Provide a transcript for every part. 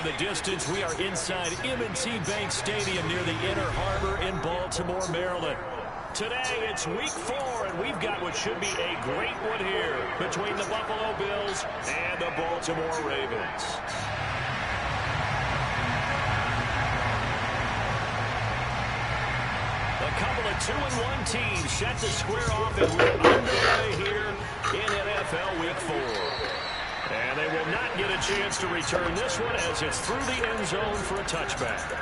in the distance, we are inside M&T Bank Stadium near the Inner Harbor in Baltimore, Maryland. Today, it's week 4, and we've got what should be a great one here between the Buffalo Bills and the Baltimore Ravens. A couple of 2-1 teams set to square off, and we're underway here in NFL Week 4. And they will not get a chance to return this one as it's through the end zone for a touchback.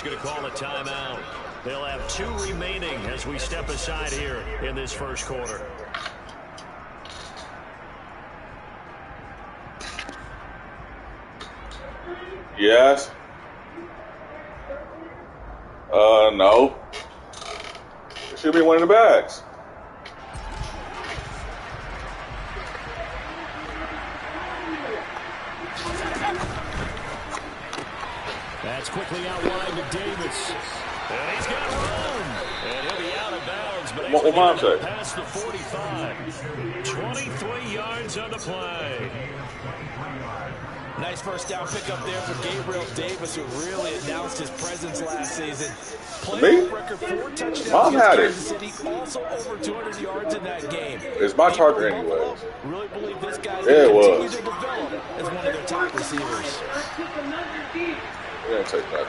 Going to call a timeout. They'll have 2 remaining as we step aside here in this first quarter. Yes. No. It should be one of the bags. That's quickly out wide to Davis. And he's got room. And he'll be out of bounds, but able to get past the 45. 23 yards on the play. Nice first down pickup there for Gabriel Davis, who really announced his presence last season. Playoff record 4 touchdowns Mom had it. Kansas City, also over 200 yards in that game. It's my target anyway. Really believe this guy's going to continue to develop as one of their top receivers. We're going to take that.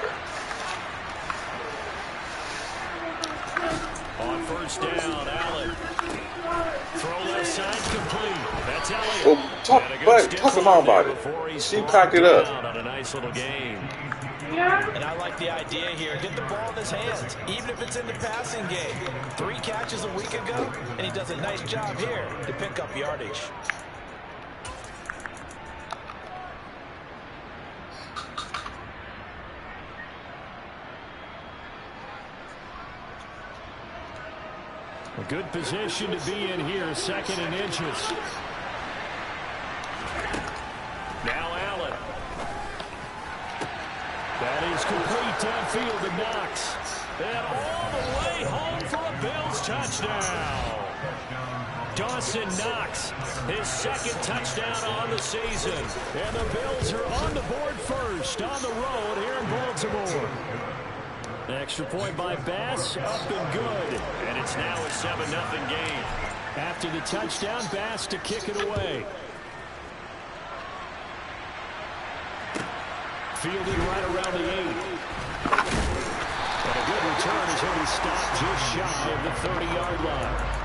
On first down, Allen. Throw left side complete. That's Elliott. Well, talk to Mom about it. She packed it up. On a nice little game. And I like the idea here. Get the ball in his hands, even if it's in the passing game. 3 catches a week ago, and he does a nice job here to pick up yardage. A good position to be in here, 2nd and inches. Now Allen. That is complete downfield to Knox. And all the way home for a Bills touchdown. Dawson Knox, his 2nd touchdown on the season. And the Bills are on the board first on the road here in Baltimore. Extra point by Bass, up and good. And it's now a 7-0 game. After the touchdown, Bass to kick it away. Fielded right around the 8. And a good return as he'll be stopped just shy of the 30-yard line.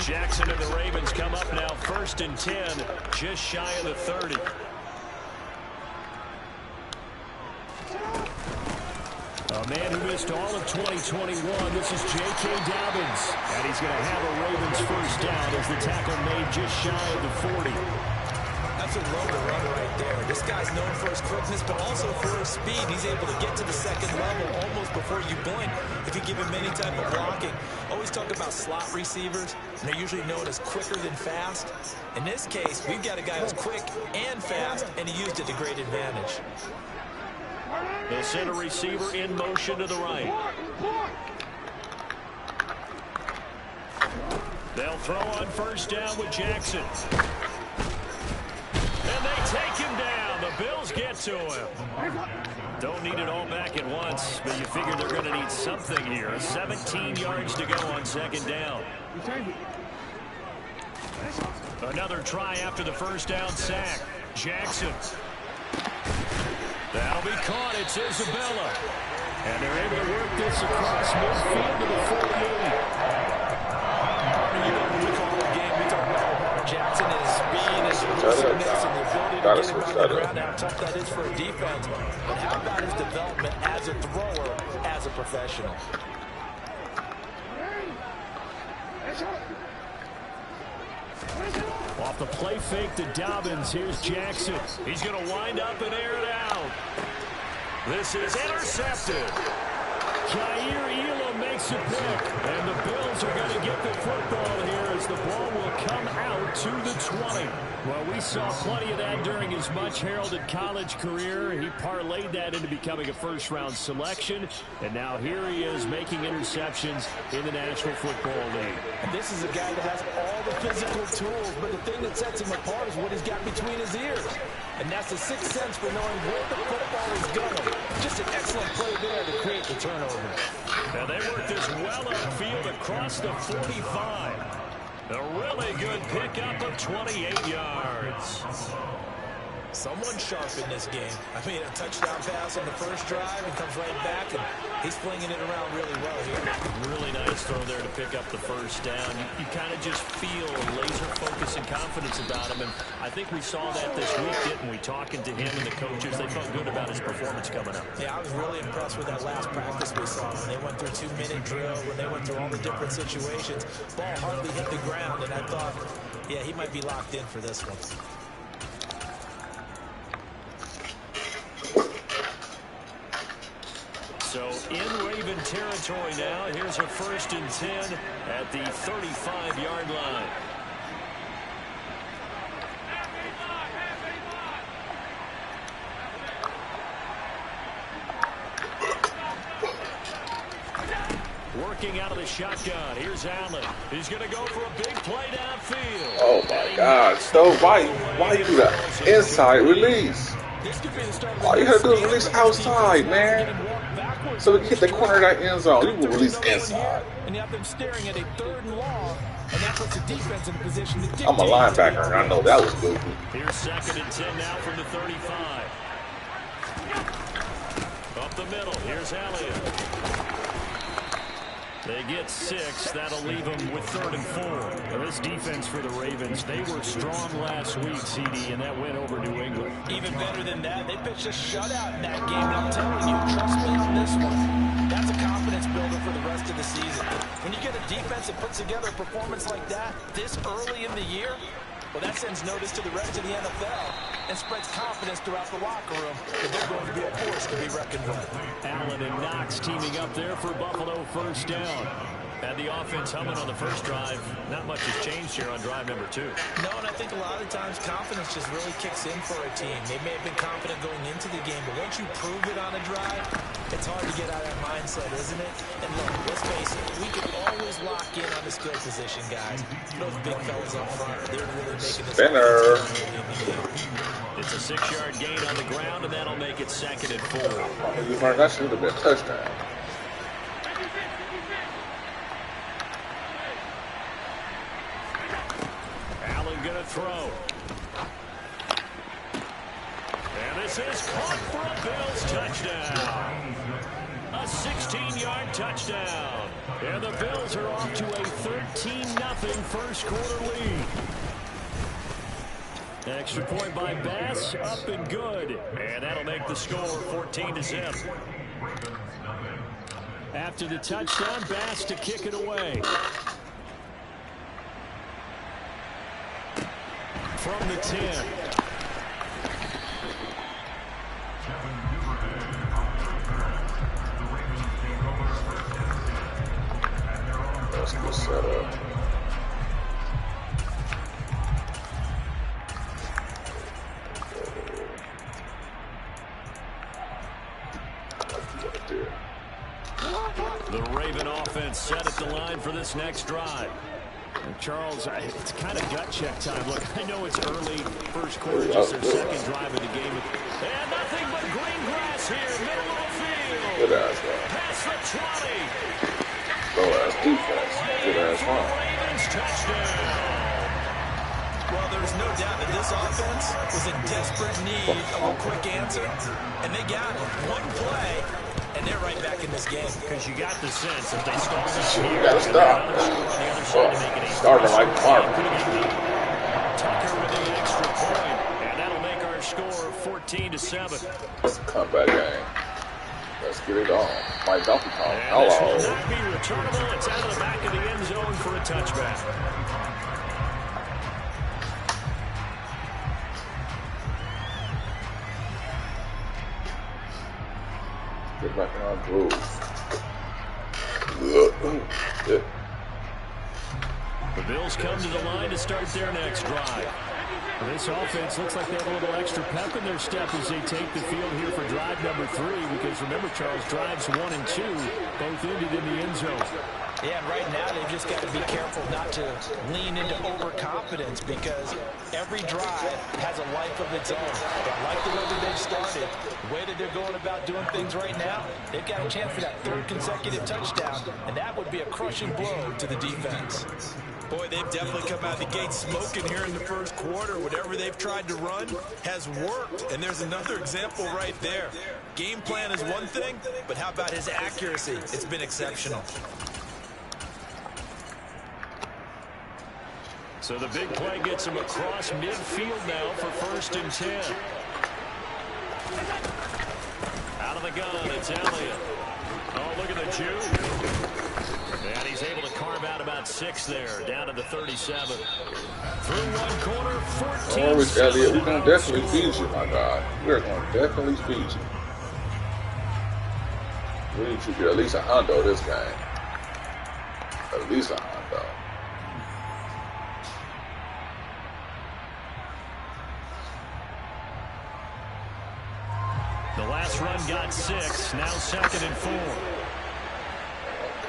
Jackson and the Ravens come up now 1st and 10, just shy of the 30. A man who missed all of 2021, this is J.K. Dobbins. And he's going to have a Ravens first down as the tackle made just shy of the 40. That's a low to run right there. This guy's known for his quickness, but also for his speed. He's able to get to the 2nd level almost before you blink if you give him any type of blocking. Always talk about slot receivers, and they're usually known as quicker than fast. In this case, we've got a guy who's quick and fast, and he used it to great advantage. The center receiver in motion to the right. They'll throw on first down with Jackson. And they take him down. The Bills get to him. Don't need it all back at once, but you figure they're going to need something here. 17 yards to go on 2nd down. Another try after the first down sack. Jackson. That'll be caught. It's Isabella. And they're able to work this across midfield to the 48. You know, when we call the game, we talk about Jackson and his speed, his elusiveness, and the ability to get him on the ground, how tough that is for a defense. But how about his development as as a thrower as a professional. Off the play fake to Dobbins. Here's Jackson. He's going to wind up and air it out. This is intercepted. Jair Elam makes a pick. And the Bills are going to get the football here as the ball will come out to the 20. Well, we saw plenty of that during his much-heralded college career. He parlayed that into becoming a first-round selection. And now here he is making interceptions in the National Football League. And this is a guy that has all the physical tools, but the thing that sets him apart is what he's got between his ears. And that's the sixth sense for knowing where the football is going. Just an excellent play there to create the turnover. Now they work this well upfield across the 45. A really good pickup of 28 yards. Someone sharp in this game. I mean, a touchdown pass on the first drive and comes right back, and he's flinging it around really well here. Really nice throw there to pick up the first down. You kind of just feel a laser focus and confidence about him, and I think we saw that this week, didn't we? Talking to him and the coaches, they felt good about his performance coming up. Yeah, I was really impressed with that last practice we saw. When they went through 2-minute drill, when they went through all the different situations, ball hardly hit the ground, and I thought, yeah, he might be locked in for this one. So in Raven territory now, here's a 1st and 10 at the 35-yard line. Working out of the shotgun. Here's Allen. He's going to go for a big play downfield. Oh my God, Stove! Why you do that inside release? All you gotta do is release outside, man. So we hit the corner of that end zone. You will release inside. And you have them staring at a 3rd and long, and that puts the defense in a position to dictate. I'm a linebacker, and I know that was goofy. Here's 2nd and 10 now from the 35. Up the middle. Here's Elliott. They get 6. That'll leave them with 3rd and 4. Now this defense for the Ravens, they were strong last week, CD, and that went over New England. Even better than that, they pitched a shutout in that game. And I'm telling you, trust me on this one. That's a confidence builder for the rest of the season. When you get a defense that puts together a performance like that this early in the year, well, that sends notice to the rest of the NFL and spreads confidence throughout the locker room that they're going to be a force to be reckoned with. Allen and Knox teaming up there for Buffalo 1st down. Had the offense humming on the first drive. Not much has changed here on drive number 2. No, and I think a lot of times confidence just really kicks in for a team. They may have been confident going into the game, but once you prove it on a drive, it's hard to get out of that mindset, isn't it? And look, let's face it, we can always lock in on the skill position, guys. Those big fellas up front, they're really making this Spinner. It's a 6-yard gain on the ground, and that'll make it 2nd and 4. That should have been a touchdown. Gonna throw. And this is caught for a Bills touchdown. A 16-yard touchdown. And the Bills are off to a 13-0 first quarter lead. Extra point by Bass, up and good. And that'll make the score 14-0. After the touchdown, Bass to kick it away. From the 10. That's good setup. The Raven offense set at the line for this next drive. Charles, it's kind of gut check time. Look, I know it's early, first quarter, just their 2nd drive of the game. And nothing but green grass here, middle of the field. Good ass guy. Past the 20. Low ass defense. Good ass run. Ravens touchdown. Well, there's no doubt that this offense was in desperate need of a quick answer, and they got it. One play, and they're right back in this game. Because you got the sense that they start this You here. gotta stop. Starting like Mark. Tucker with the extra point, and that'll make our score 14-7. It's a comeback game. Let's get it on. My Donkey Kong. And this will Hello. not be returnable. It's out of the back of the end zone for a touchback. Get back in our groove. The Bills come to the line to start their next drive. This offense looks like they have a little extra pep in their step as they take the field here for drive number 3. Because remember, Charles, drives 1 and 2 both ended in the end zone. Yeah, and right now they've just got to be careful not to lean into overconfidence because every drive has a life of its own. I like the way that they've started, the way that they're going about doing things right now. They've got a chance for that 3rd consecutive touchdown, and that would be a crushing blow to the defense. Boy, they've definitely come out of the gate smoking here in the first quarter. Whatever they've tried to run has worked, and there's another example right there. Game plan is one thing, but how about his accuracy? It's been exceptional. So the big play gets him across midfield now for 1st and 10. Out of the gun, it's Elliott. Oh, look at the Jew. And he's able to carve out about 6 there, down to the 37. Through one corner, 14. Oh, Rich Elliott, we're going to definitely feed you, my God. We're going to definitely feed you. We need you to get at least a hundo this game. At least a hundo. The last run got 6, now 2nd and 4.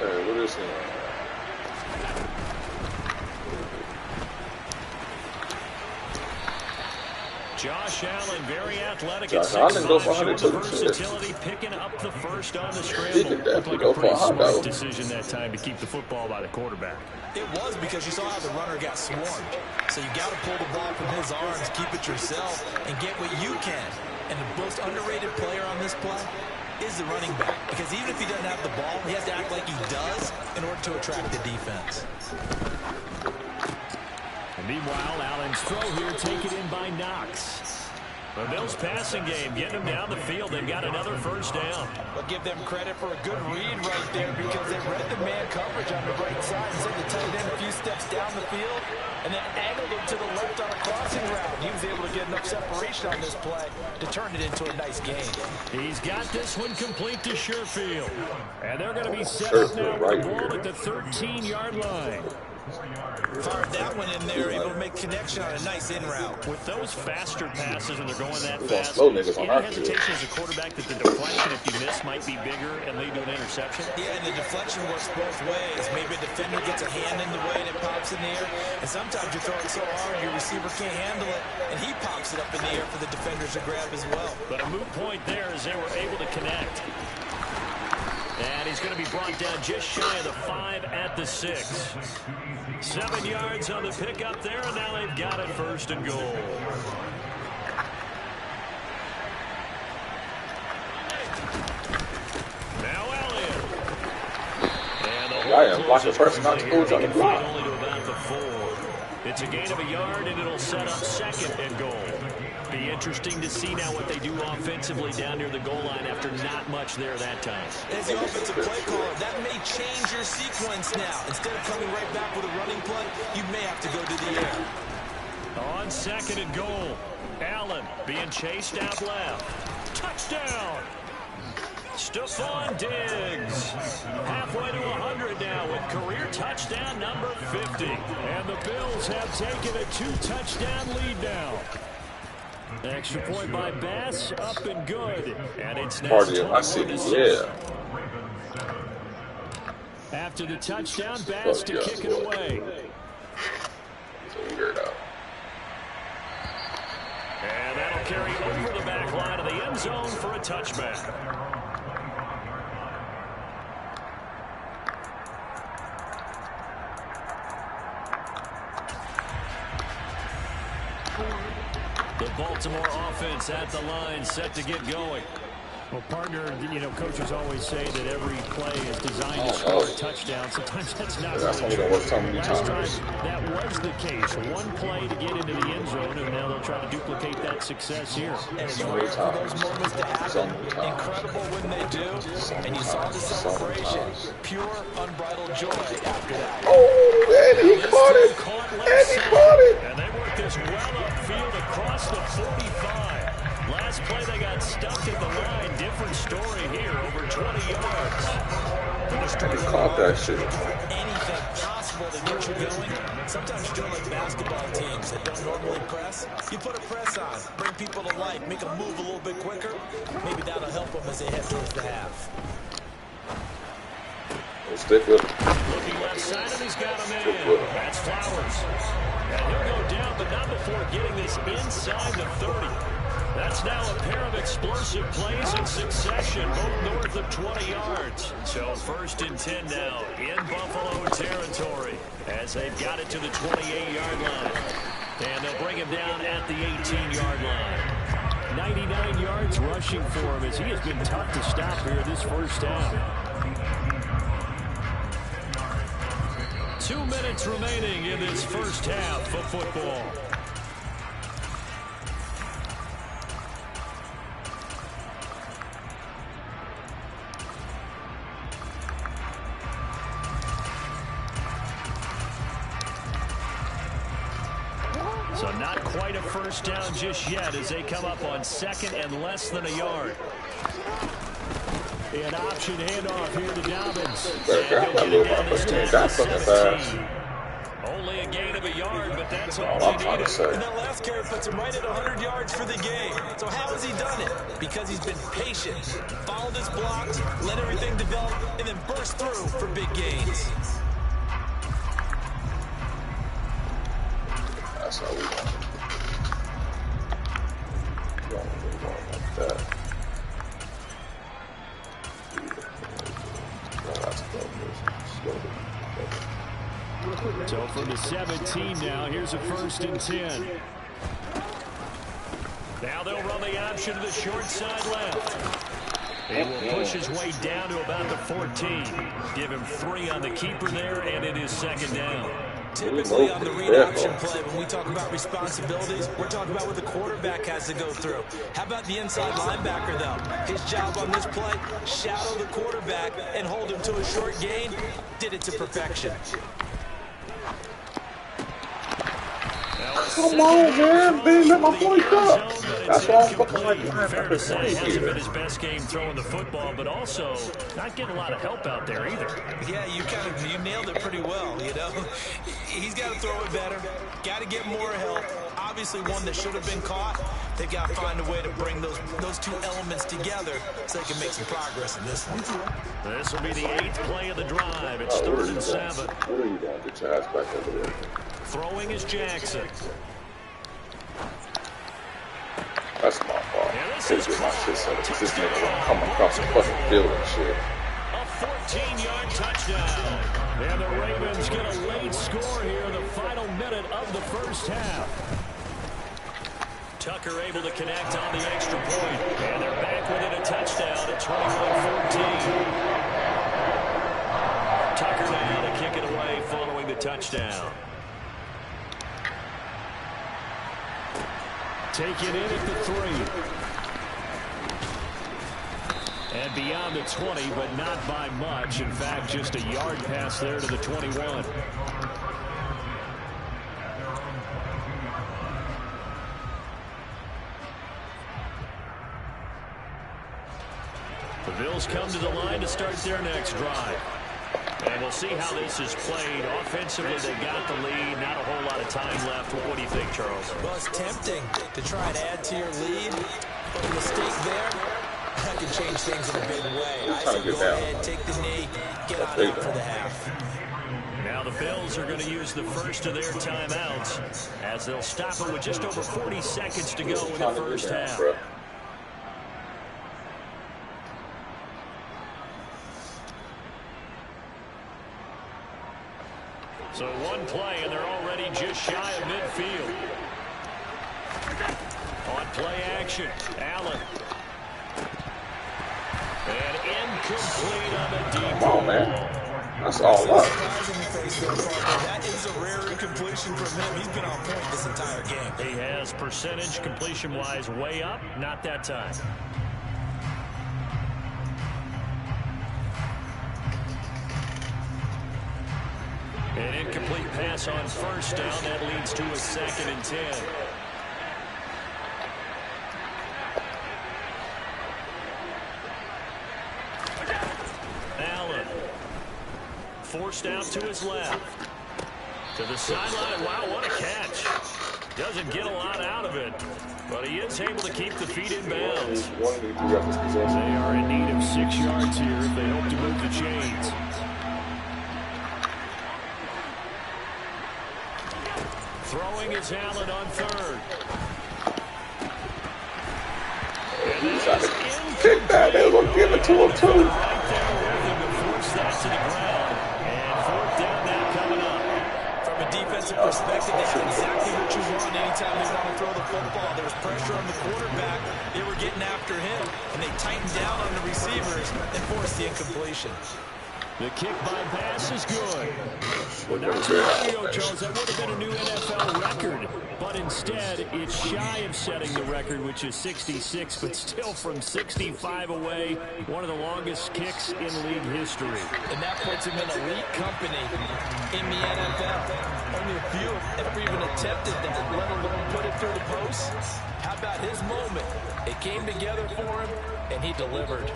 Okay, what is it? Josh Allen, very athletic Josh at Allen go 6'5", for showing 100 the too. versatility, picking up the first on the He scramble. could Looked definitely like go a for pretty 100. smart decision that time to keep the football by the quarterback. It was because you saw how the runner got swarmed. So you got to pull the ball from his arms, keep it yourself, and get what you can. And the most underrated player on this play is the running back. Because even if he doesn't have the ball, he has to act like he does in order to attract the defense. And meanwhile, Allen's throw here taken in by Knox. The Bills passing game, getting them down the field. They've got another 1st down. I'll give them credit for a good read right there because they read the man coverage on the right side and sent the tight end a few steps down the field and then angled him to the left on a crossing route. He was able to get enough separation on this play to turn it into a nice gain. He's got this one complete to Sherfield. And they're going to be set up now with the ball at the 13-yard line. Fired that one in there, able to make connection on a nice in route. With those faster passes and they're going that fast, slow niggas on any our hesitation as a quarterback that the deflection, if you miss, might be bigger and lead to an interception? Yeah, and the deflection works both ways. Maybe a defender gets a hand in the way and it pops in the air. And sometimes you throw it so hard your receiver can't handle it, and he pops it up in the air for the defenders to grab as well. But a moot point there as they were able to connect. And he's going to be brought down just shy of the 5 at the 6. 7 yards on the pickup there, and now they've got it 1st and goal. Now Elliott. And the I am like the person not to lose on the block. only to about the 4. It's a gain of a yard, and it'll set up 2nd and goal. Be interesting to see now what they do offensively down near the goal line after not much there that time. As the offensive play caller, that may change your sequence now. Instead of coming right back with a running play, you may have to go to the air. On 2nd and goal, Allen being chased out left. Touchdown! Stephon Diggs, halfway to 100 now with career touchdown number 50. And the Bills have taken a 2-touchdown lead now. Extra point by Bass, up and good. And it's now 21-6. After the touchdown, Bass to kick it away. And that'll carry over the back line of the end zone for a touchback. The Baltimore offense at the line, set to get going. Well, partner, you know, coaches always say that every play is designed to score a touchdown. Sometimes that's not really true. Last drive, that was the case. One play to get into the end zone, and now they'll try to duplicate that success here. And it's rare for those moments to happen. Incredible when they do. And you saw the celebration. Pure, unbridled joy after that. Oh, and he caught it. And he caught it. And they worked this well upfield across the 45. Last play, they got stuck at the line. Different story here, over 20 yards. And he caught that shit. Anything possible to get you going. Sometimes you do it like basketball teams that don't normally press. You put a press on, bring people to life, make them move a little bit quicker. Maybe that'll help them as they head towards the half. Stick with him. Looking left side, and he's got him in. That's Flowers. And he'll go down, but not before getting this inside the 30. That's now a pair of explosive plays in succession, both north of 20 yards. So 1st and 10 now in Buffalo territory as they've got it to the 28-yard line. And they'll bring him down at the 18-yard line. 99 yards rushing for him as he has been tough to stop here this first half. 2 minutes remaining in this first half of football. So not quite a first down just yet as they come up on 2nd and less than a yard. An option handoff here to Dobbins. Only a gain of a yard, but that's all he needed. And that last carry puts him right at 100 yards for the game. So how has he done it? Because he's been patient, followed his blocks, let everything develop, and then burst through for big gains. That's how we want it. We don't really want it like that. So from the 17 now, here's a 1st and 10. Now they'll run the option to the short side left. He will push his way down to about the 14. Give him 3 on the keeper there, and it is 2nd down. Typically on the read option play, when we talk about responsibilities, we're talking about what the quarterback has to go through. How about the inside linebacker, though? His job on this play, shadow the quarterback and hold him to a short gain. Did it to perfection. Come on, man. They let my boy up. That's why I'm fucking like that. Fair to say, hasn't been his best game throwing the football, but also not getting a lot of help out there either. Yeah, you nailed it pretty well, you know. He's got to throw it better. Got to get more help. Obviously one that should have been caught. They've got to find a way to bring those two elements together so they can make some progress in this one. This will be the 8th play of the drive. It's 3rd and 7. What are you doing? Get your ass back over there. Throwing is Jackson. That's my fault. This is my shit set up. This nigga won't come across the fucking field and shit. A 14-yard touchdown. And the Ravens get a late score here in the final minute of the first half. Tucker able to connect on the extra point. And they're back within a touchdown at 21-14. Tucker now to kick it away following the touchdown. Take it in at the 3. And beyond the 20, but not by much. In fact, just a yard pass there to the 21. The Bills come to the line to start their next drive. And we'll see how this is played. Offensively, they got the lead. Not a whole lot of time left. What do you think, Charles? Well, it's tempting to try and add to your lead. But a mistake there, that can change things in a big way. I say go ahead, take the knee, get on out for the half. Now the Bills are going to use the first of their timeouts as they'll stop it with just over 40 seconds to go in the first half. So one play, and they're already just shy of midfield. On play action, Allen. And incomplete on the deep Come on, man. That's all up. That is a rare incompletion from him. He's been on point this entire game. He has percentage completion-wise way up. Not that time. An incomplete pass on first down. That leads to a 2nd and 10. Allen. Forced out to his left. To the sideline. Wow, what a catch. Doesn't get a lot out of it, but he is able to keep the feet in bounds. They are in need of 6 yards here if they hope to move the chains. Throwing is Allen on 3rd. And that is Kick that. They were going to give it to him, too. right there with him to force that to the ground. And 4th down now coming up. From a defensive perspective, they have exactly what you want anytime they want to throw the football. There was pressure on the quarterback. They were getting after him, and they tightened down on the receivers and forced the incompletion. The kick by pass is good. Well, not too long ago, Jones, that would have been a new NFL record. But instead, it's shy of setting the record, which is 66, but still from 65 away, one of the longest kicks in league history. And that puts him in elite company in the NFL. Only a few have ever even attempted that, let alone put it through the post. How about his moment? It came together for him, and he delivered.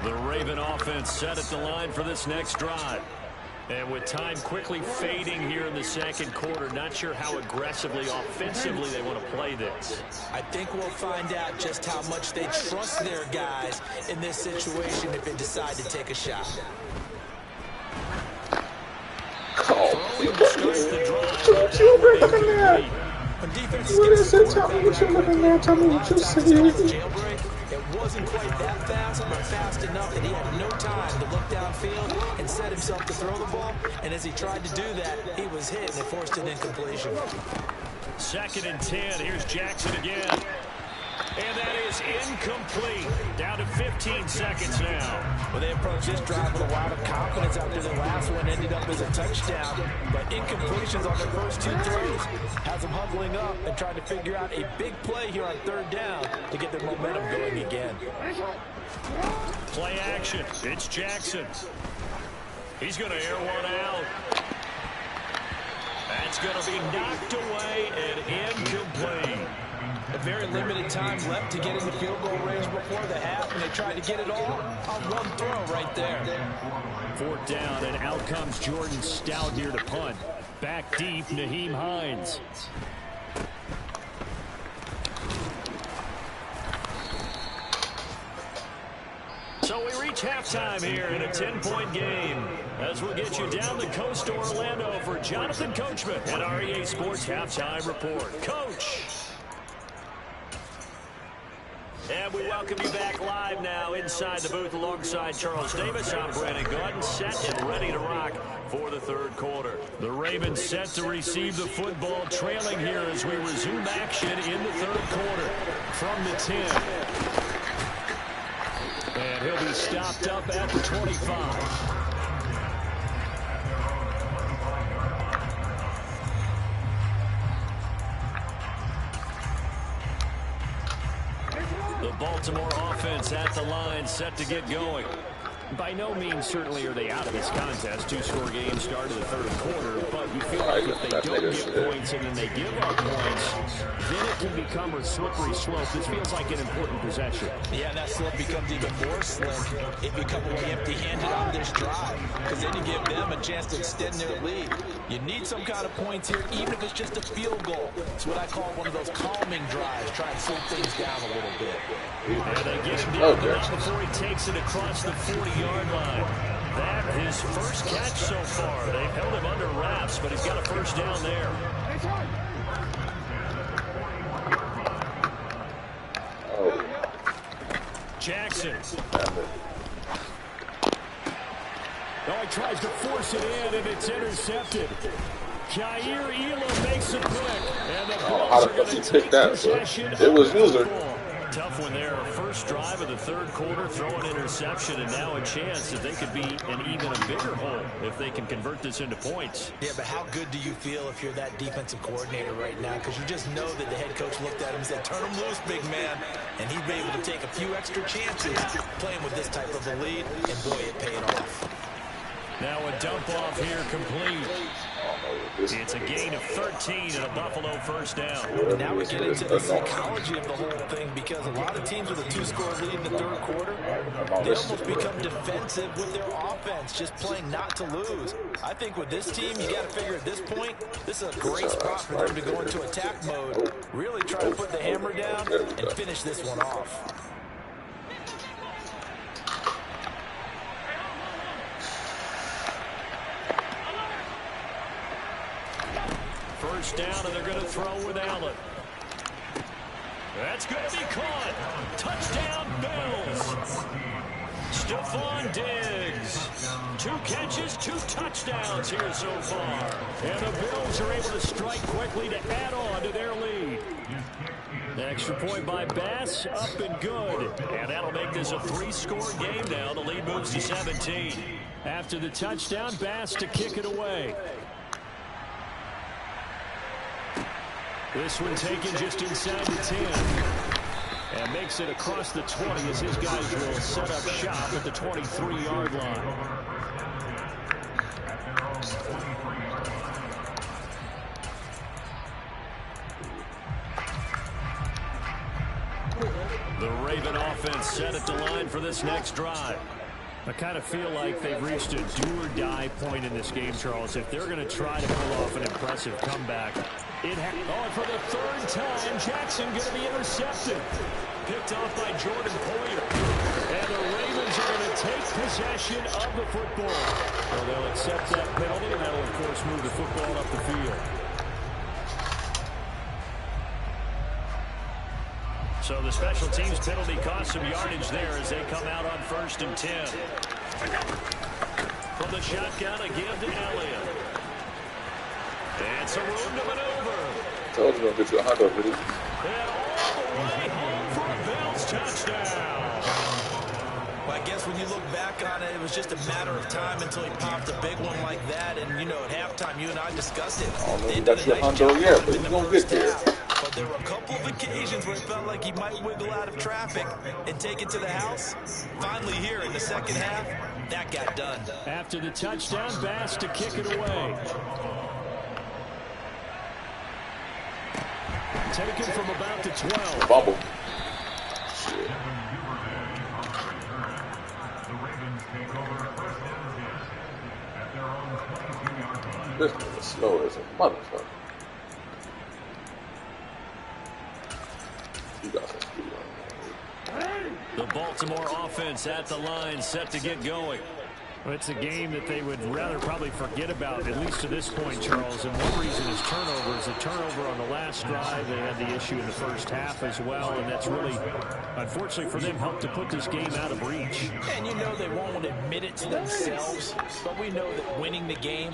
The Raven offense set at the line for this next drive. And with time quickly fading here in the 2nd quarter, not sure how aggressively, offensively they want to play this. I think we'll find out just how much they trust their guys in this situation if they decide to take a shot. What you looking at? When defense What is it? Tell me what you looking at. Tell me what you see. Jailbreak, it wasn't quite that fast, but fast enough that he had no time to look downfield and set himself to throw the ball. And as he tried to do that, he was hit and it forced an incompletion. 2nd and 10. Here's Jackson again. And that is incomplete. Down to 15 seconds now. Well, they approached this drive with a lot of confidence after the last one ended up as a touchdown. But incompletions on their first 2 throws has them huddling up and trying to figure out a big play here on 3rd down to get their momentum going again. Play action. It's Jackson. He's going to air one out. That's going to be knocked away and incomplete. A very limited time left to get in the field goal range before the half, and they tried to get it all on one throw right there. 4th down, and out comes Jordan Stout here to punt. Back deep, Nyheim Hines. So we reach halftime here in a 10-point game. As we'll get you down the coast to Orlando for Jonathan Coachman and our EA Sports Halftime Report. Coach! And we welcome you back live now inside the booth alongside Charles Davis. I'm Brandon Gordon, set and ready to rock for the 3rd quarter. The Ravens set to receive the football, trailing here as we resume action in the 3rd quarter from the 10. And he'll be stopped up at the 25. The Baltimore offense at the line, set to get going. By no means certainly are they out of this contest. 2-score game start of the 3rd quarter, but you feel like if they don't get points and then they give up points, then it can become a slippery slope. This feels like an important possession. Yeah, and that slope becomes even more slim if you come away empty-handed on this drive, because then you give them a chance to extend their lead. You need some kind of points here, even if it's just a field goal. It's what I call one of those calming drives, try and slow things down a little bit. And they get him down before he takes it across the 40-yard line. That his first catch so far. They've held him under wraps, but he's got a first down there. Jackson. Oh, he tries to force it in, and it's intercepted. Jair Elam makes a pick. And the I don't know how the fuck he picked that, but it was user. Tough one there. First drive of the third quarter, throw an interception, and now a chance that they could be in even a bigger hole if they can convert this into points. Yeah, but how good do you feel if you're that defensive coordinator right now? Because you just know that the head coach looked at him and said, turn him loose, big man. And he'd be able to take a few extra chances playing with this type of a lead, and boy, it paid off. Now a dump off here complete. It's a gain of 13 and a Buffalo first down. And now we get into the psychology of the whole thing, because a lot of teams with a two-score lead in the third quarter, they almost become defensive with their offense, just playing not to lose. I think with this team, you got to figure at this point, this is a great spot for them to go into attack mode, really try to put the hammer down and finish this one off. First down, and they're going to throw with Allen. That's going to be caught. Touchdown, Bills. Stephon Diggs. 2 catches, 2 touchdowns here so far. And the Bills are able to strike quickly to add on to their lead. The extra point by Bass, up and good. And that'll make this a 3-score game now. The lead moves to 17. After the touchdown, Bass to kick it away. This one taken just inside the 10. And makes it across the 20 as his guys will set up shop at the 23-yard line. The Raven offense set at the line for this next drive. I kind of feel like they've reached a do-or-die point in this game, Charles. If they're going to try to pull off an impressive comeback, for the third time, Jackson going to be intercepted. Picked off by Jordan Poyer. And the Ravens are going to take possession of the football. Well, they'll accept that penalty, and that'll, of course, move the football up the field. So the special teams penalty cost some yardage there as they come out on 1st and 10. From the shotgun, a give to Elliott. And some room to maneuver. Told you going to get you a hot dog video. And all the way home for a Bills touchdown. Well, I guess when you look back on it, it was just a matter of time until he popped a big one like that. And, you know, at halftime, you and I discussed it. I don't know if you got your hot dog yet, but you're going to get there. But there were a couple of occasions where it felt like he might wiggle out of traffic and take it to the house. Finally here in the second half, that got done. After the touchdown, Bass to kick it away. Taken from about the 12. Bubble. Shit. This is slow as a motherfucker. You got some speed on. The Baltimore offense at the line, set to get going. Well, it's a game that they would rather probably forget about, at least to this point, Charles. And one reason is turnovers. A turnover on the last drive. They had the issue in the first half as well. And that's really, unfortunately for them, helped to put this game out of reach. And you know they won't admit it to themselves. But we know that winning the game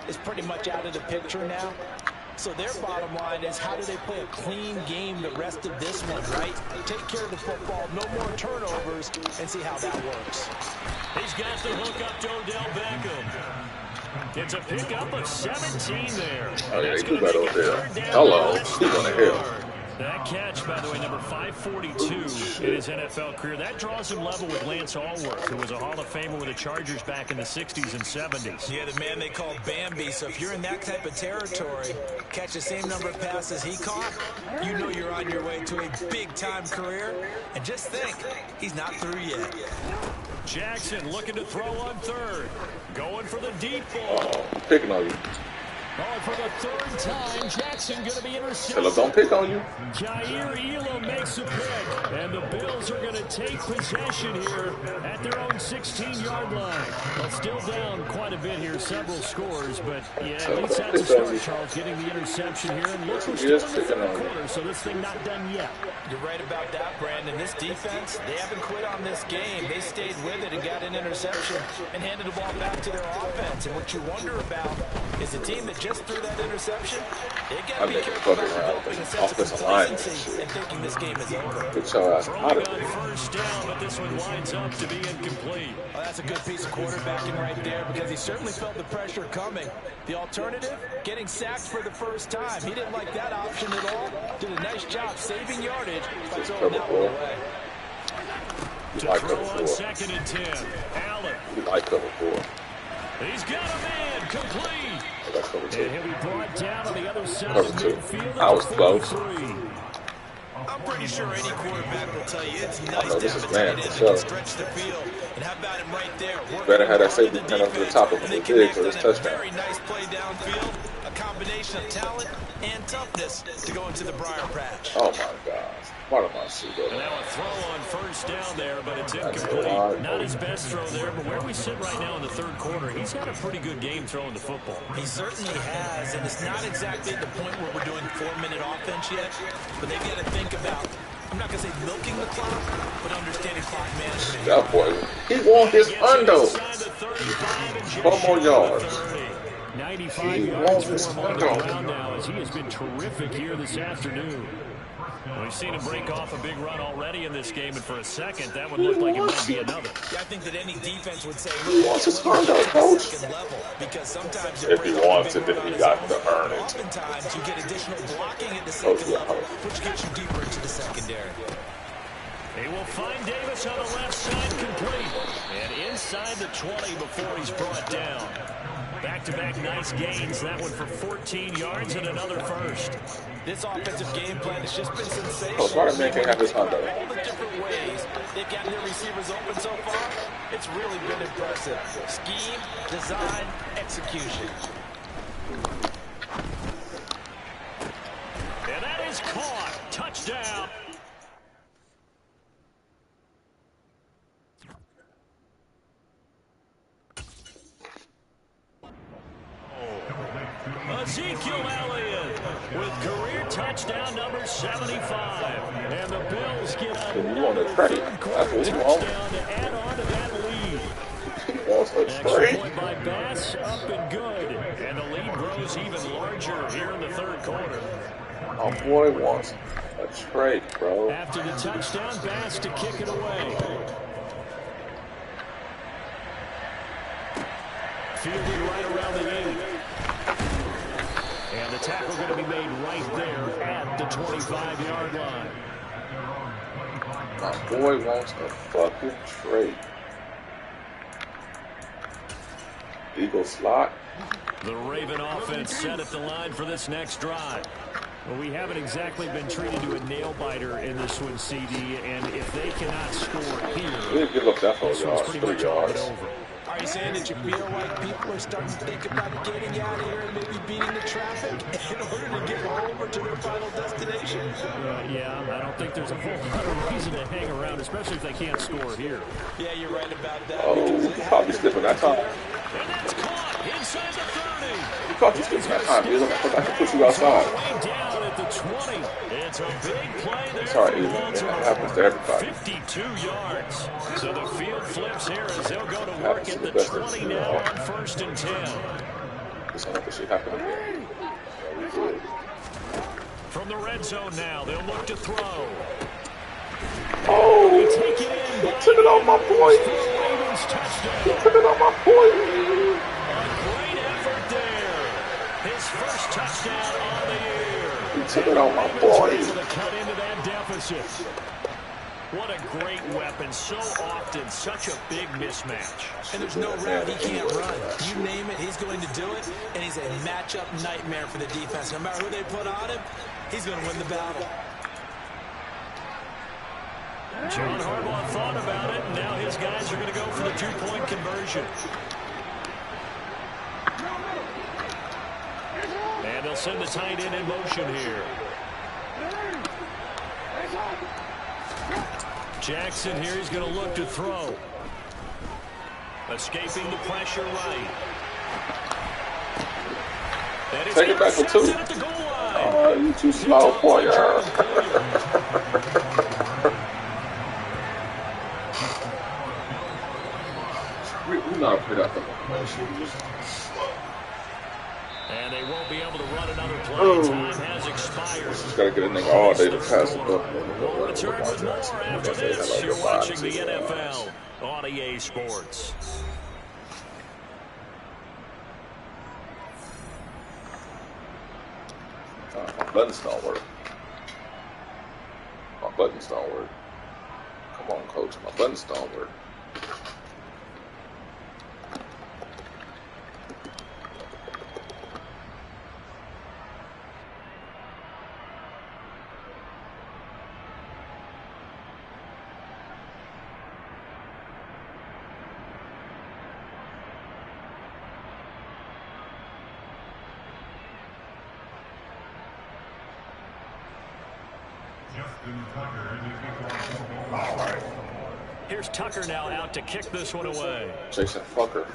is pretty much out of the picture now. So their bottom line is, how do they play a clean game the rest of this one, right? Take care of the football, no more turnovers, and see how that works. He's got the hook up to Odell Beckham. It's a pickup of 17 there. Oh, yeah, he do got Odell. Hello. He's on the hill. That catch, by the way, number 542 in his NFL career. That draws him level with Lance Allworth, who was a Hall of Famer with the Chargers back in the 60s and 70s. Yeah, the man they called Bambi. So if you're in that type of territory, catch the same number of passes he caught, you know you're on your way to a big-time career. And just think, he's not through yet. Jackson looking to throw on 3rd. Going for the deep ball. Oh, picking on you. Oh, for the 3rd time, Jackson going to be intercepted. Tell him don't pick on you. Jair Elam makes a pick, and the Bills are going to take possession here at their own 16-yard line. Well, still down quite a bit here, several scores, but yeah, at least that's a start, Charles, getting the interception here. And look, we're still in the 3rd quarter, so this thing not done yet. You're right about that, Brandon. This defense, they haven't quit on this game. They stayed with it and got an interception and handed the ball back to their offense. And what you wonder about is a team that just threw that interception. They got I to be think careful about fucking around developing a with sense of offensive lineman and complacency shit. and thinking this game is over. Get your ass out of On here. first down, but this one winds up to be incomplete. Well, that's a good piece of quarterbacking right there because he certainly felt the pressure coming. The alternative, getting sacked for the first time. He didn't like that option at all. Did a nice job saving yardage by throwing that one away. You To like throw cover on 4. second and 10. Allen. You like cover 4. He's got a man complete. I got cover 2. And he'll be brought down on the other side Cover of 2. midfield. I was close. I'm pretty sure any quarterback will tell you it's nice know to this have is a man tight end for that sure. can stretch the field. And how about him right there? Better have that safety Working pen over the defense, top of and the they dig connect for his on a touchdown. very nice play downfield. A combination of talent and toughness to go into the briar patch. Oh my gosh. What am I see, And bro? now a throw on first down there, but it's That's incomplete. a lot. Not his best throw there, but where we sit right now in the third quarter, he's had a pretty good game throwing the football. He certainly has, and it's not exactly the point where we're doing 4-minute offense yet, but they've got to think about, I'm not going to say milking the clock, but understanding clock management. That boy, he won his undo. 4 more yards. 95 He yards wants for his him on the undo. ground now as he has been terrific here this afternoon. We've seen him break off a big run already in this game, and for a second, that would look like it might be another. Yeah, I think that any defense would say, He wants his undo, coach. level, because sometimes you If break he off a wants big it, then run he on got his to own, earn but it. oftentimes you get additional blocking at the Coach, second level, yeah. which gets you deeper into the secondary. They will find Davis on the left side complete. And inside the 20 before he's brought down. Back-to-back nice gains. That one for 14 yards and another first. This offensive game plan has just been sensational. Coach, why the man can't have his Honda? All the different ways they've gotten their receivers open so far, it's really been impressive. Scheme, design, execution. And that is caught. Touchdown. Ezekiel Elliott with career touchdown number 75. And the Bills get another third quarter touchdown to add on to that lead. Extra point by Bass, up and good. And the lead grows even larger here in the third quarter. My boy wants a trade, bro. After the touchdown, Bass to kick it away. Fielded right around the 8. And the tackle going to be made right there at the 25-yard line. My boy wants a fucking trade. Eagle slot. The Raven offense set at the line for this next drive. Well, we haven't exactly been treated to a nail-biter in this one, CD, and if they cannot score here, We didn't give up that 4 this one's yards, pretty 3 much all but yards. over. Are you saying that you feel like people are starting to think about getting out of here and maybe beating the traffic in order to get over to their final destination? Yeah, I don't think there's a whole lot of reason to hang around, especially if they can't score here. Yeah, you're right about that. Oh, he probably slipping that time. And that's caught inside the 30. He caught you slipping that time. He's gonna put you outside. Way down at the 20. It's a big play there. Sorry, for man. Baltimore. It happens to everybody. 52 yards. So the field flips here as they'll go to work at the 20 now on 1st and 10. This one, this shit happen again. Yeah, we good. From the red zone now, they'll look to throw. Oh, Take it in. he took it off my boy. Ravens touchdown. He took it off my boy. A great effort there. His first touchdown on the year. He took it off my Able boy. to cut into that deficit. What a great weapon. So often, such a big mismatch. And there's no route he can't run. You name it, he's going to do it. And he's a matchup nightmare for the defense. No matter who they put on him, he's going to win the battle. John Harbaugh thought about it, and now his guys are going to go for the two-point conversion. And they'll send the tight end in motion here. Jackson here, he's going to look to throw. Escaping the pressure right. Take it back for 2. Oh, you too slow, boy. We not put up the Not another play. Time has expired. Just gotta get a nigga all day to pass the ball. We'll return with more after this. You're watching the NFL on EA Sports. My buttons don't work. My buttons don't work. Come on, coach. My buttons don't work. All right. Here's Tucker now out to kick this one away. Jason Fucker.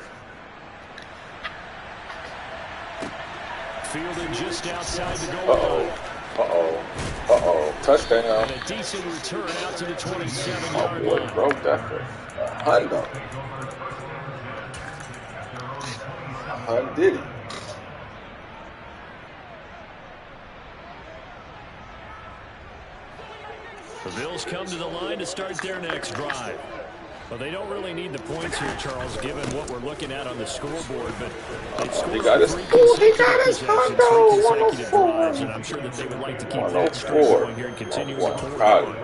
Fielded just outside the goal line. Touchdown. And a decent return out to the 27-yard boy, line. broke that for Hundo. Diddy. The Bills come to the line to start their next drive. Well, they don't really need the points here, Charles, given what we're looking at on the scoreboard. But they've scored three consecutive drives, and I'm sure that they would like to keep that streak going here and continue to pull on.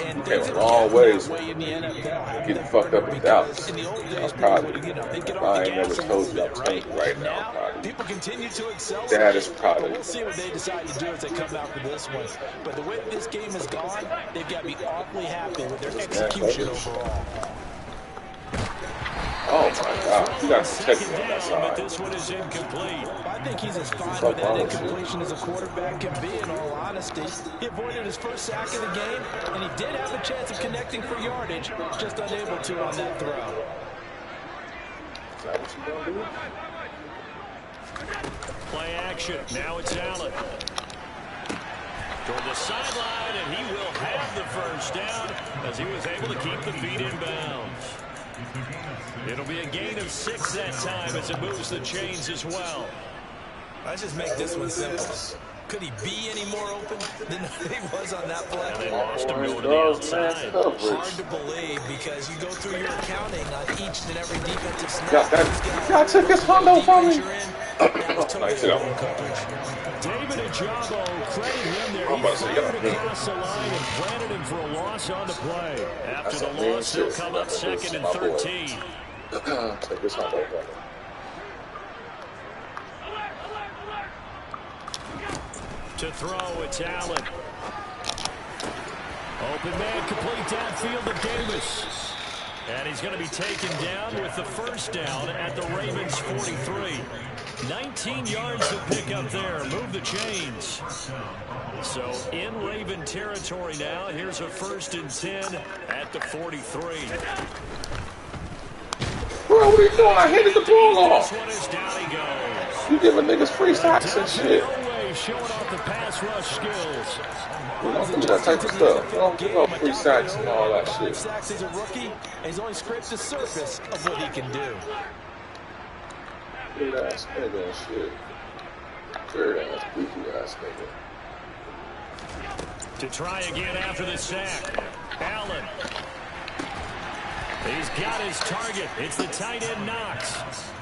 And came a long ways getting fucked up in Dallas. I'm proud of you. If I ain't never told you, I'm telling you right now, I'm proud of you. People continue to excel. Dad is proud of you. We'll see what they decide to do as they come out for this one. But the way this game has gone, they've got to be awfully happy with their execution overall. Oh my God, you got to protect him on that side. This one is incomplete. I think he's as fine with that incompletion as a quarterback can be, in all honesty. He avoided his first sack of the game, and he did have a chance of connecting for yardage, just unable to on that throw. Is that what you gonna do? Play action. Now it's Allen. Toward the sideline, and he will have the first down as he was able to keep the feet in bounds. It'll be a gain of 6 that time as it moves the chains as well. Let's just make this one simple. Could he be any more open than he was on that play? And they lost him going to the outside. Hard to believe because you go through your accounting on each and every defensive snap. Y'all took his Hundo from me. David Ajabo, credit him there. He fired across the line and planted him for a loss on the play. After the loss, he'll come up second and 13. Take this Hundo from me. To throw, it's Allen. Open man, complete downfield to Davis. And he's going to be taken down with the first down at the Ravens 43. 19 yards to pick up there. Move the chains. So in Raven territory now. Here's a 1st and 10 at the 43. Bro, what are you doing? I hated the ball off. This one is down he goes. You giving niggas free sacks and shit. Showing off the pass rush skills. We don't do that type of stuff. We don't give up free sacks and all that shit. Sacks is a rookie, and he's only scraped the surface of what he can do. Weird ass nigga and shit. Weird ass, goofy ass nigga. To try again after the sack. Allen. He's got his target. It's the tight end Knox.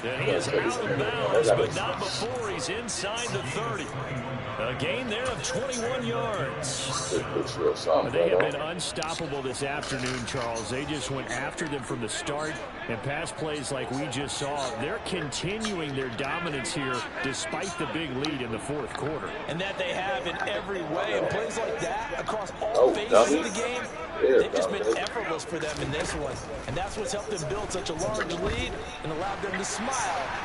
And he is out of bounds, but not before he's inside the 30. A gain there of 21 yards. They have been unstoppable this afternoon, Charles. They just went after them from the start. And pass plays like we just saw, they're continuing their dominance here despite the big lead in the 4th quarter. And that they have in every way. And plays like that across all phases of the game, they've just been effortless for them in this one. And that's what's helped them build such a large lead and allowed them to smile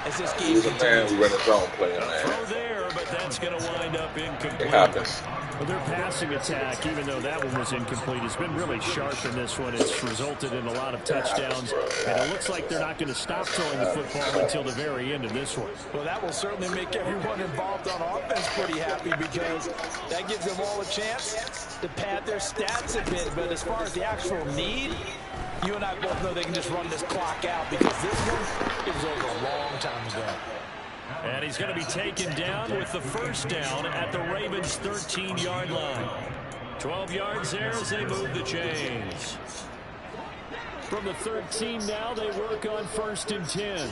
as this game continues. We run his own play, man. Throw there, but that's going to wind up incomplete. It happens. Well, their passing attack, even though that one was incomplete, has been really sharp in this one. It's resulted in a lot of touchdowns, and it looks like they're not going to stop throwing the football until the very end of this one. Well, that will certainly make everyone involved on offense pretty happy because that gives them all a chance to pad their stats a bit. But as far as the actual need, you and I both know they can just run this clock out because this one, it was over a long time ago. And he's going to be taken down with the first down at the Ravens' 13-yard line. 12 yards there as they move the chains. From the 13 now, they work on 1st and 10.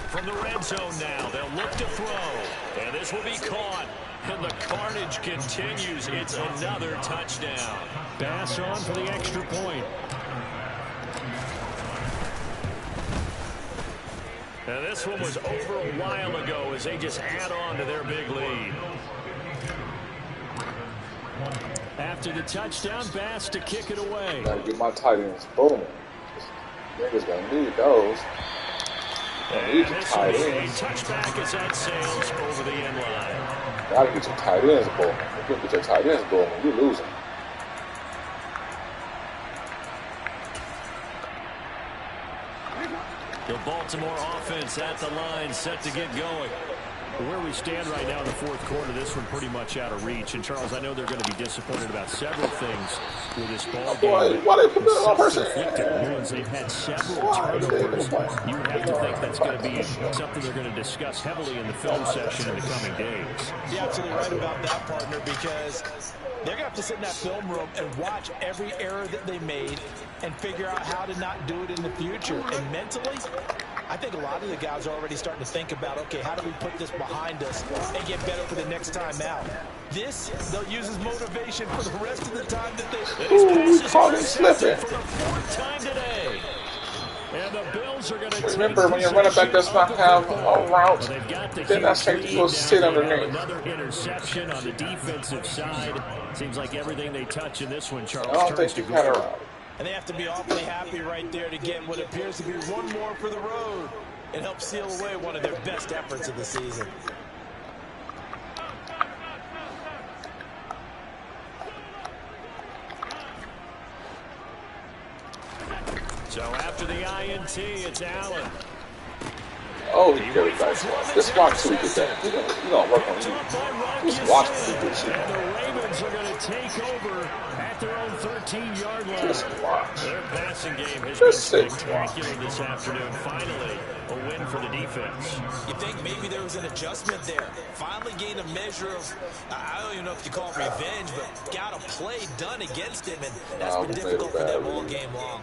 From the red zone now, they'll look to throw. And this will be caught. And the carnage continues. It's another touchdown. Pass on for the extra point. And this one was over a while ago as they just add on to their big lead. After the touchdown, Bass to kick it away. Gotta get my tight ends booming. Niggas gonna need those. And this will be a touchback as that sails over the end line. Gotta get your tight ends booming. If you get your tight ends booming, you're losing. The Baltimore offense at the line, set to get going. Where we stand right now in the fourth quarter, this one pretty much out of reach. And, Charles, I know they're going to be disappointed about several things with this ball game. Why they put that on person? They've had several turnovers. You have to think that's going to be something they're going to discuss heavily in the film session in the coming days. You're absolutely right about that, partner, because they're going to have to sit in that film room and watch every error that they made and figure out how to not do it in the future. And mentally, I think a lot of the guys are already starting to think about, okay, how do we put this behind us and get better for the next time out? This, they'll use as motivation for the rest of the time that they... Ooh, we caught him slipping. For the 4th time today. And the Bills are going to remember, when your running back does not have a route, then that safety will sit underneath. Another interception on the defensive side. Seems like everything they touch in this one, Charles. I don't think you had a route. And they have to be awfully happy right there to get what appears to be one more for the road and help seal away one of their best efforts of the season. So after the INT, it's Allen. Oh, he carried nice one. This watch till we get that. We're going to work on you. Just watch me do shit. And the Ravens are going to take over at their own 13-yard line. Just watch. Their passing game has been spectacular this afternoon. Finally, a win for the defense. You think maybe there was an adjustment there. Finally gained a measure of, I don't even know if you call it revenge, but got a play done against him, and that's been difficult for them all game long.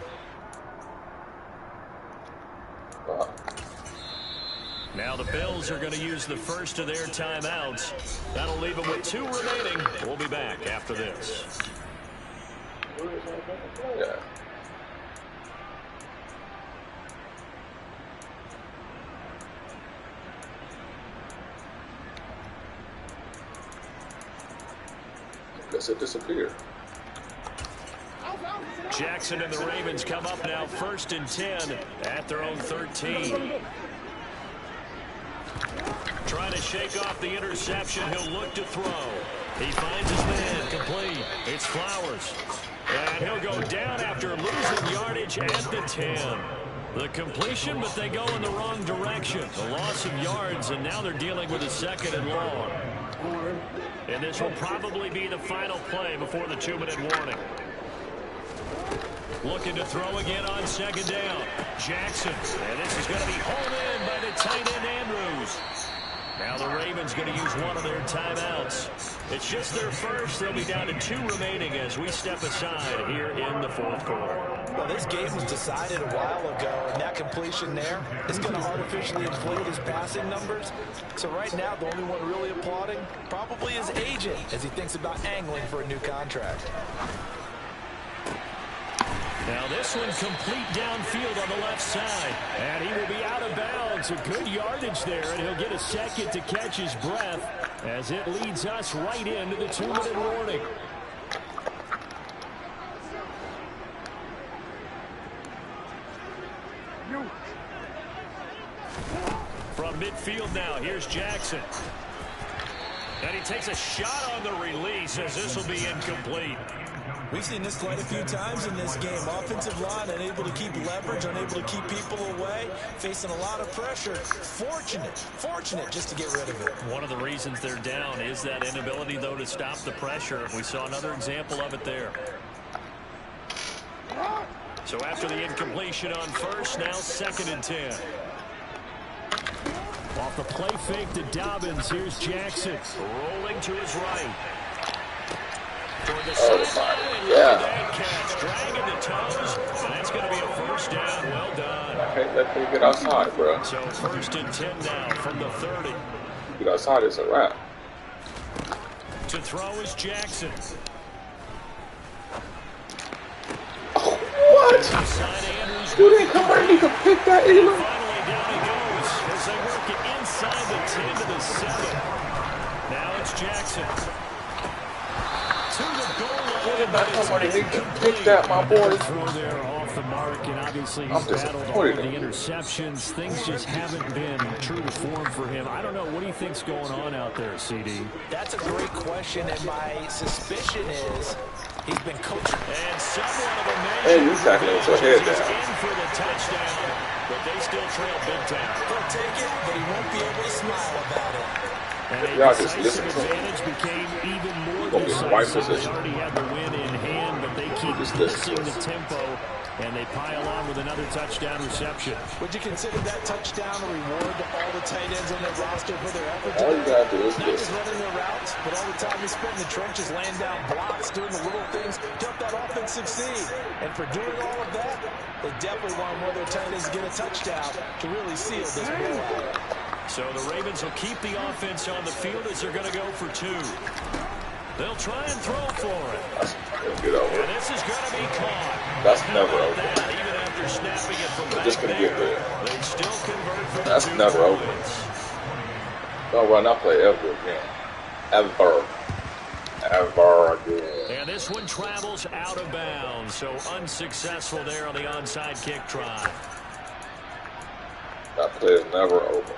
Now the Bills are going to use the first of their timeouts. That'll leave them with 2 remaining. We'll be back after this. Yeah. Guess it disappeared. Jackson and the Ravens come up now 1st and 10 at their own 13. Trying to shake off the interception. He'll look to throw. He finds his man complete. It's Flowers. And he'll go down after losing yardage at the 10. The completion, but they go in the wrong direction. The loss of yards, and now they're dealing with a 2nd and long. And this will probably be the final play before the 2-minute warning. Looking to throw again on 2nd down. Jackson. And this is going to be hauled in by the tight end Andrews. Now the Ravens going to use one of their timeouts. It's just their first. They'll be down to 2 remaining as we step aside here in the 4th quarter. Well, this game was decided a while ago, and that completion there is going to artificially inflate his passing numbers. So right now, the only one really applauding probably his agent as he thinks about angling for a new contract. Now this one complete downfield on the left side. And he will be out of bounds. A good yardage there, and he'll get a second to catch his breath as it leads us right into the 2-minute warning. From midfield now, here's Jackson. And he takes a shot on the release as this will be incomplete. We've seen this quite a few times in this game. Offensive line unable to keep leverage, unable to keep people away, facing a lot of pressure. Fortunate just to get rid of it. One of the reasons they're down is that inability, though, to stop the pressure. We saw another example of it there. So after the incompletion on first, now 2nd and 10. Off the play fake to Dobbins. Here's Jackson rolling to his right. That catch, dragging the toes, and that's going to be a first down. Well done. I hate that thing get outside, bro. So 1st and 10 now from the 30. Get outside, it's a wrap. To throw is Jackson. Oh, what? You didn't come right, you can pick that, Elam. Finally down he goes as they work it inside the 10 to the 7. Now it's Jackson. To the goal line. Not somebody need to pick that, my boy. Throw there off the mark, and obviously he's battled all of the interceptions. Things just haven't been true to form for him. I don't know. What do you think's going on out there, CD? That's a great question, and my suspicion is he's been coaching. And somewhat of a measure. Hey, you tackling with your head down. In for the touchdown, but they still trail big time. He'll take it, but he won't be able to smile about it. And a y'all just decisive listen to him. advantage became even more Gonna be in the right decisive. They position. already had the win in hand, but they keep Just listen pushing to the tempo, and they pile on with another touchdown reception. Would you consider that touchdown a reward to all the tight ends on their roster for their effort? All you gotta do is Not this. just running their routes, but all the time they spent in the trenches, laying down blocks, doing the little things to help that offense succeed. And for doing all of that, they definitely want one of their tight ends to get a touchdown to really seal this blowout. So the Ravens will keep the offense on the field as they're going to go for 2. They'll try and throw for it. Get over And it. this is going to be caught. That's How never about over. that? Even after snapping it from back just gonna get there, there. they still convert for That's the 2 never over. points. Don't run that play ever again. Ever again. And this one travels out of bounds, so unsuccessful there on the onside kick try. That play is never over.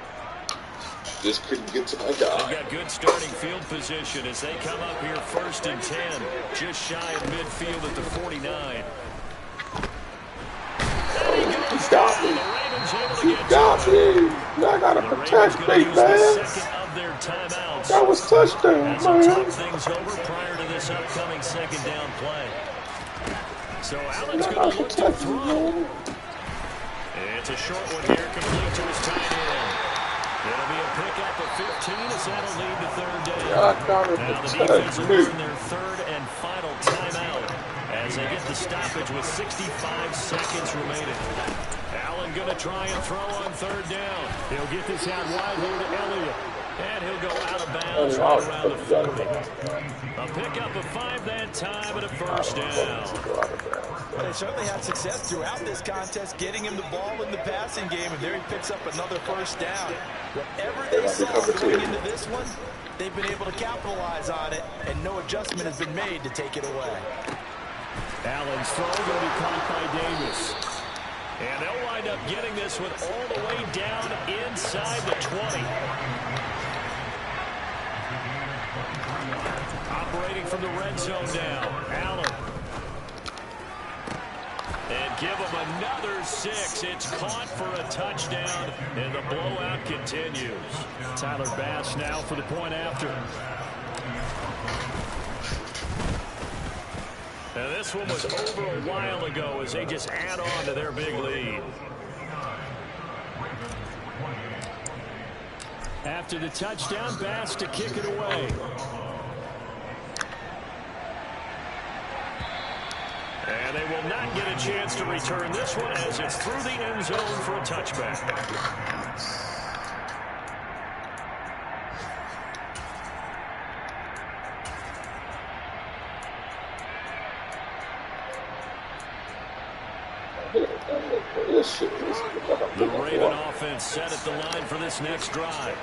Just couldn't get to my They've guy. got good starting field position as they come up here 1st and 10, just shy of midfield at the 49. You got me. You got me. I gotta protect me, man. That was touchdown, As will talk man. things over prior to this upcoming 2nd down play. So Allen's going to look to throw. It's a short one here, complete to his tight end. It'll be a pickup of 15 as that'll lead to 3rd down. I gotta Now the defense will protect burn me. their 3rd and final timeout as they get the stoppage with 65 seconds remaining. Allen going to try and throw on 3rd down. He'll get this out wide here to Elliott. And he'll go out of bounds right around the 40. A pickup of 5 that time and a first down. Well, they certainly had success throughout this contest, getting him the ball in the passing game, and there he picks up another first down. Whatever they saw going into this one, they've been able to capitalize on it, and no adjustment has been made to take it away. Allen's throw going to be caught by Davis. And they'll wind up getting this one all the way down inside the 20. Operating from the red zone now, Allen. And give him another 6. It's caught for a touchdown, and the blowout continues. Tyler Bass now for the point after. Now this one was over a while ago as they just add on to their big lead. After the touchdown, Bass to kick it away. And they will not get a chance to return this one as it's through the end zone for a touchback. The Raven offense set at the line for this next drive.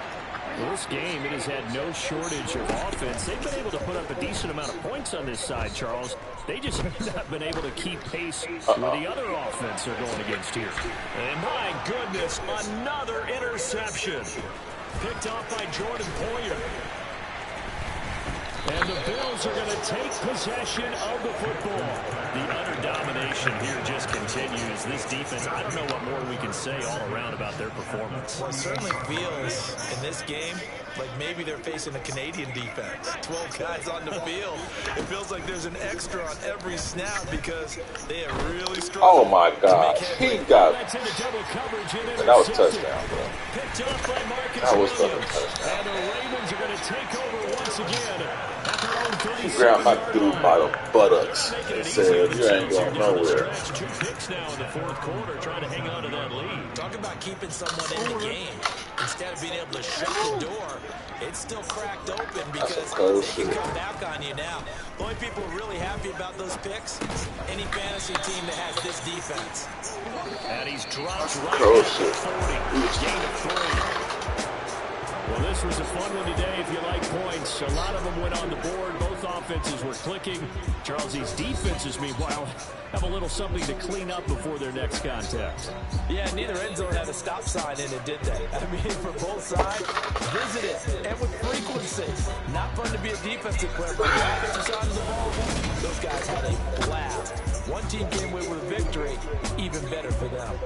Well, this game, it has had no shortage of offense. They've been able to put up a decent amount of points on this side, Charles. They just have not been able to keep pace with the other offense they're going against here. And my goodness, another interception. Picked off by Jordan Poyer. And the Bills are going to take possession of the football. The utter domination here just continues. This defense, I don't know what more we can say all around about their performance. Well, it certainly feels in this game like maybe they're facing a Canadian defense. 12 guys on the field. It feels like there's an extra on every snap because they have really struggled. Oh my God, he got it. And that was touchdown, bro. That was fucking touchdown. And the Ravens are going to take over once again. He grabbed my dude by the buttocks and said, "You ain't going nowhere." 2 picks now in the fourth quarter, trying to hang on to that lead. Talk about keeping someone in the game. Instead of being able to shut the door, it's still cracked open because they can come back on you now. The only people who are really happy about those picks, any fantasy team that has this defense. And he's dropped right at 40. Gain of 3. Well, this was a fun one today if you like points. A lot of them went on the board. Both offenses were clicking. Charles, these defenses, meanwhile, have a little something to clean up before their next contest. Yeah, neither end zone had a stop sign in it, did they? I mean, for both sides, visit it, and with frequency. Not fun to be a defensive player, but the offensive side of the ball, those guys had a blast. One team came away with a victory, even better for them.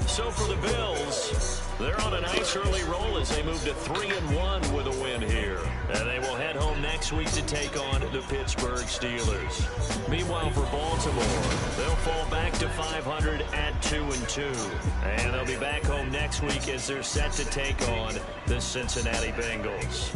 So for the Bills, they're on a nice early roll as they move to 3-1 with a win here. And they will head home next week to take on the Pittsburgh Steelers. Meanwhile, for Baltimore, they'll fall back to 500 at 2-2. And they'll be back home next week as they're set to take on the Cincinnati Bengals.